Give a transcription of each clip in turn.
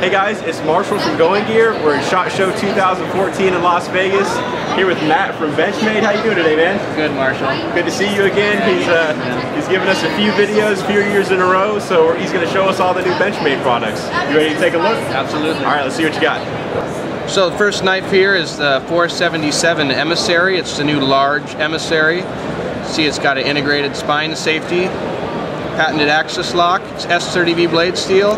Hey guys, it's Marshall from Going Gear. We're at SHOT Show 2014 in Las Vegas. Here with Matt from Benchmade. How you doing today, man? Good, Marshall. Good to see you again. He's given us a few videos, a few years in a row, so he's going to show us all the new Benchmade products. You ready to take a look? Absolutely. All right, let's see what you got. So the first knife here is the 477 Emissary. It's the new large Emissary. See, it's got an integrated spine safety, patented axis lock. It's S30V blade steel,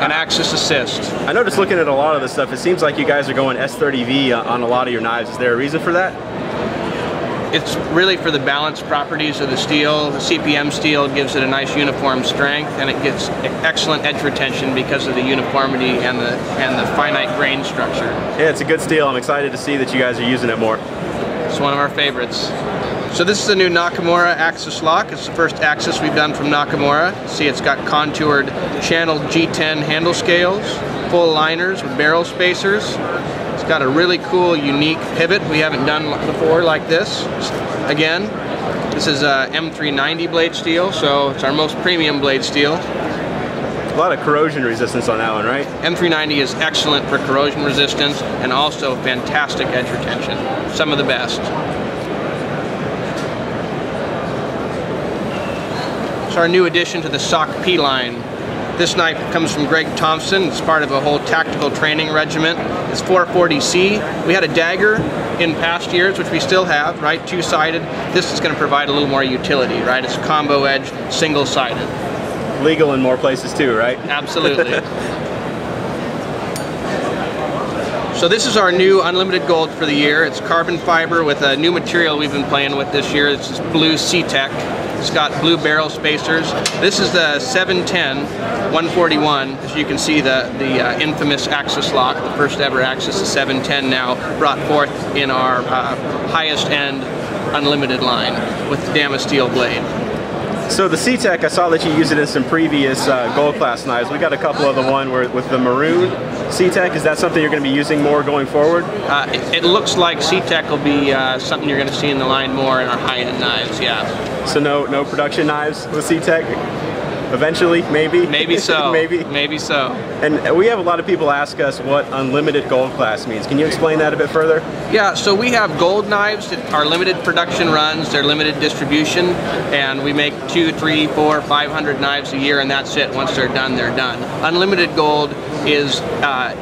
and axis assist. I noticed looking at a lot of this stuff, it seems like you guys are going S30V on a lot of your knives. Is there a reason for that? It's really for the balance properties of the steel. The CPM steel gives it a nice uniform strength, and it gets excellent edge retention because of the uniformity and the finite grain structure. Yeah, it's a good steel. I'm excited to see that you guys are using it more. It's one of our favorites. So this is the new Nakamura axis lock. It's the first axis we've done from Nakamura. See, it's got contoured channeled G10 handle scales, full liners with barrel spacers. It's got a really cool, unique pivot we haven't done before like this. Again, this is a M390 blade steel, so it's our most premium blade steel. A lot of corrosion resistance on that one, right? M390 is excellent for corrosion resistance and also fantastic edge retention. Some of the best. It's our new addition to the SOC P line. This knife comes from Greg Thompson. It's part of a whole tactical training regiment. It's 440C. We had a dagger in past years, which we still have, right? Two-sided. This is going to provide a little more utility, right? It's a combo edge, single-sided. Legal in more places too, right? Absolutely. So this is our new Unlimited Gold for the year. It's carbon fiber with a new material we've been playing with this year. This is blue C-Tech. It's got blue barrel spacers. This is the 710 141. As you can see, the infamous axis lock, the first ever axis, the 710 now brought forth in our highest end Unlimited line with the Damasteel blade. So the C-Tech, I saw that you used it in some previous gold class knives. We got a couple of the one with the maroon C-Tech. Is that something you're going to be using more going forward? It looks like C-Tech will be something you're going to see in the line more in our high-end knives, yeah. So no production knives with C-Tech? Eventually, maybe? Maybe so. Maybe so. And we have a lot of people ask us what unlimited gold class means. Can you explain that a bit further? Yeah, so we have gold knives that are limited production runs, they're limited distribution, and we make 200, 300, 400, 500 knives a year, and that's it. Once they're done, they're done. Unlimited gold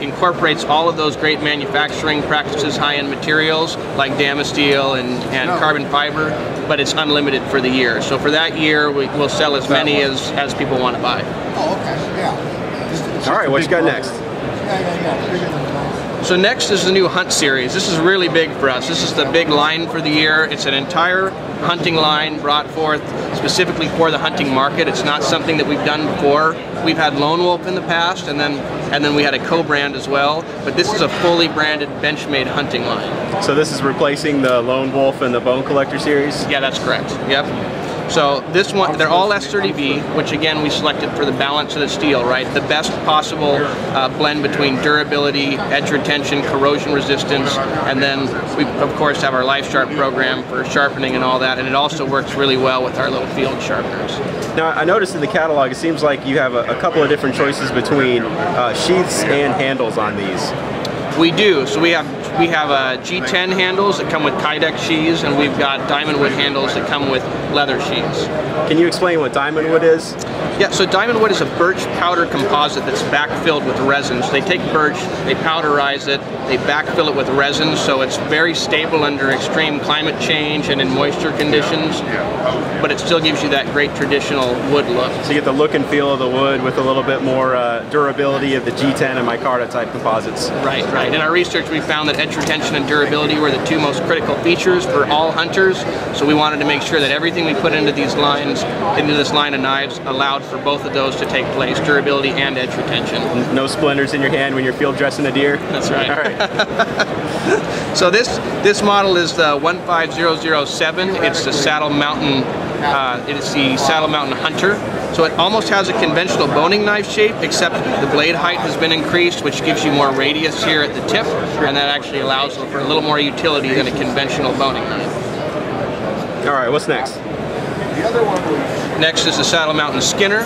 incorporates all of those great manufacturing practices, high-end materials like Damasteel and carbon fiber, but it's unlimited for the year. So for that year, we'll sell as many as people want to buy. Oh, okay, yeah. All right, what you got next? So next is the new Hunt series. This is really big for us. This is the big line for the year. It's an entire hunting line brought forth specifically for the hunting market. It's not something that we've done before. We've had Lone Wolf in the past, and then we had a co-brand as well. But this is a fully branded Benchmade hunting line. So this is replacing the Lone Wolf and the Bone Collector series? Yeah, that's correct. Yep. So this one, they're all S30V, which again we selected for the balance of the steel, right? The best possible blend between durability, edge retention, corrosion resistance, and then we of course have our Life Sharp program for sharpening and all that, and it also works really well with our little field sharpeners. Now I noticed in the catalog it seems like you have a couple of different choices between sheaths and handles on these. We do. So we have G10 handles that come with Kydex sheaths, and we've got diamond wood handles that come with leather sheaths. Can you explain what diamond wood is? Yeah, so diamond wood is a birch powder composite that's backfilled with resins. They take birch, they powderize it, they backfill it with resin, so it's very stable under extreme climate change and in moisture conditions, but it still gives you that great traditional wood look. So you get the look and feel of the wood with a little bit more durability of the G10 and micarta type composites. Right, right. In our research we found that edge retention and durability were the two most critical features for all hunters, so we wanted to make sure that everything we put into these lines, into this line of knives, allowed for both of those to take place, durability and edge retention. No splinters in your hand when you're field dressing a deer? That's right. All right. So this model is the 15007. It's the Saddle Mountain. It's the Saddle Mountain Hunter. So it almost has a conventional boning knife shape, except the blade height has been increased, which gives you more radius here at the tip, and that actually allows for a little more utility than a conventional boning knife. All right, what's next? Next is the Saddle Mountain Skinner.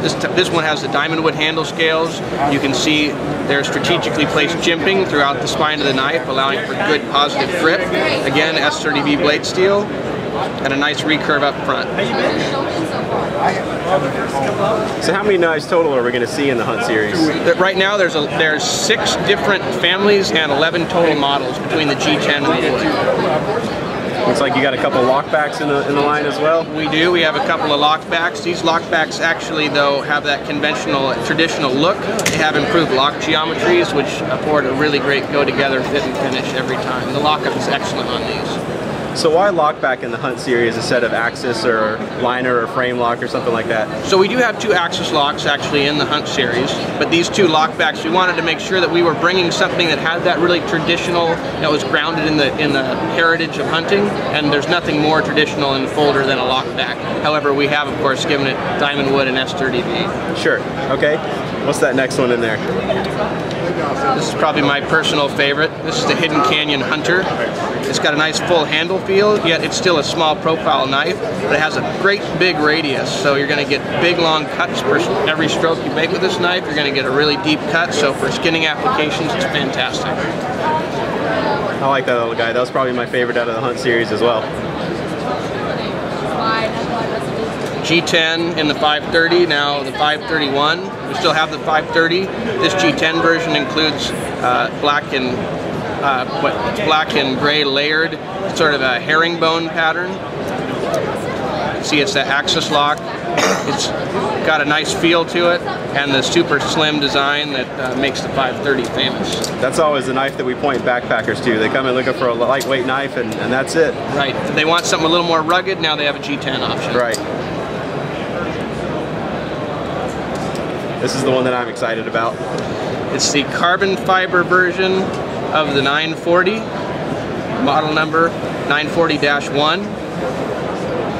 This one has the diamond wood handle scales. You can see they're strategically placed jimping throughout the spine of the knife, allowing for good positive grip. Again, S30V blade steel, and a nice recurve up front. So how many knives total are we going to see in the Hunt series? Right now there's 6 different families and 11 total models between the G10 and the wood. Looks like you got a couple lockbacks in the line as well. We do. We have a couple of lockbacks. These lockbacks actually, though, have that conventional, traditional look. They have improved lock geometries, which afford a really great go-together fit and finish every time. The lockup is excellent on these. So why lockback in the Hunt series instead of axis or liner or frame lock or something like that? So we do have 2 axis locks actually in the Hunt series, but these 2 lockbacks, we wanted to make sure that we were bringing something that had that really traditional, that was grounded in the heritage of hunting, and there's nothing more traditional in the folder than a lockback. However, we have of course given it diamond wood and S30V. Sure. Okay. What's that next one in there? This is probably my personal favorite. This is the Hidden Canyon Hunter. It's got a nice full handle feel, yet it's still a small profile knife, but it has a great big radius, so you're going to get big long cuts for every stroke you make with this knife. You're going to get a really deep cut, so for skinning applications, it's fantastic. I like that little guy. That was probably my favorite out of the Hunt series as well. G10 in the 530, now the 531. We still have the 530. This G10 version includes black and gray layered, sort of a herringbone pattern. See, it's that axis lock. It's got a nice feel to it, and the super slim design that makes the 530 famous. That's always the knife that we point backpackers to. They come in looking for a lightweight knife, and that's it. Right. If they want something a little more rugged, now they have a G10 option. Right. This is the one that I'm excited about. It's the carbon fiber version of the 940, model number 940-1.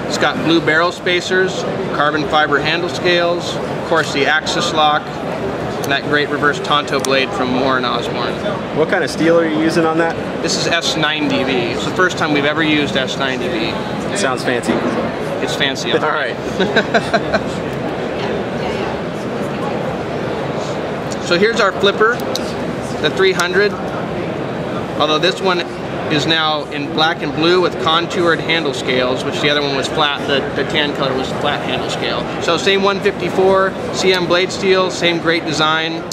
It's got blue barrel spacers, carbon fiber handle scales, of course the axis lock, and that great reverse Tonto blade from Moore & Osborne. What kind of steel are you using on that? This is S90V. It's the first time we've ever used S90V. It sounds fancy. It's fancy. All right. So here's our flipper, the 300. Although this one is now in black and blue with contoured handle scales, which the other one was flat, the tan color was flat handle scale. So same 154 CM blade steel, same great design.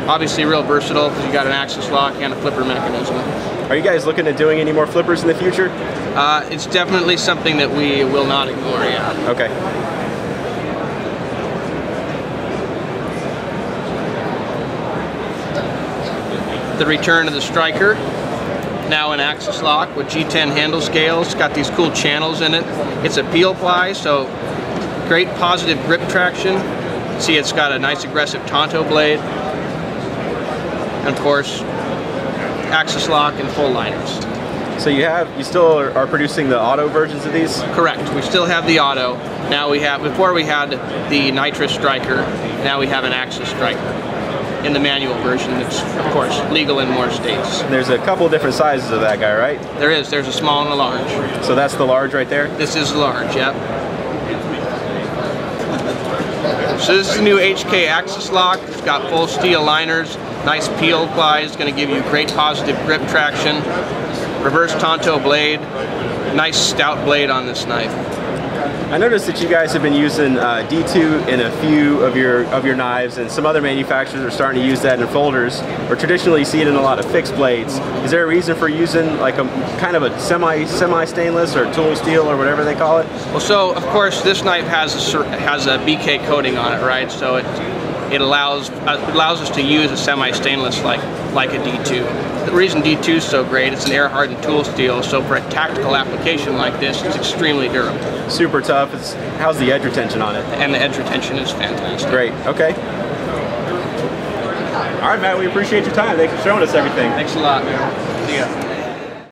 Obviously real versatile because you got an axis lock and a flipper mechanism. Are you guys looking at doing any more flippers in the future? It's definitely something that we will not ignore, yeah. Okay. The return of the striker, now an axis lock with G10 handle scales. It's got these cool channels in it. It's a peel ply, so great positive grip traction. See, it's got a nice aggressive Tonto blade. And of course, axis lock and full liners. So you still are producing the auto versions of these? Correct. We still have the auto. Now we have, before we had the nitrous striker, now we have an axis striker in the manual version that's, of course, legal in more states. There's a couple different sizes of that guy, right? There is. There's a small and a large. So that's the large right there? This is large, yep. So this is the new HK axis lock. It's got full steel liners, nice peel plies, going to give you great positive grip traction. Reverse Tonto blade, nice stout blade on this knife. I noticed that you guys have been using D2 in a few of your knives, and some other manufacturers are starting to use that in folders, or traditionally you see it in a lot of fixed blades. Is there a reason for using like a kind of a semi-stainless or tool steel or whatever they call it? Well, so of course this knife has a BK coating on it, right? So it allows us to use a semi-stainless like a D2. The reason D2 is so great, it's an air-hardened tool steel, so for a tactical application like this, it's extremely durable. Super tough. How's the edge retention on it? And the edge retention is fantastic. Great. Okay. All right, Matt, we appreciate your time. Thanks for showing us everything. Thanks a lot, man. See ya.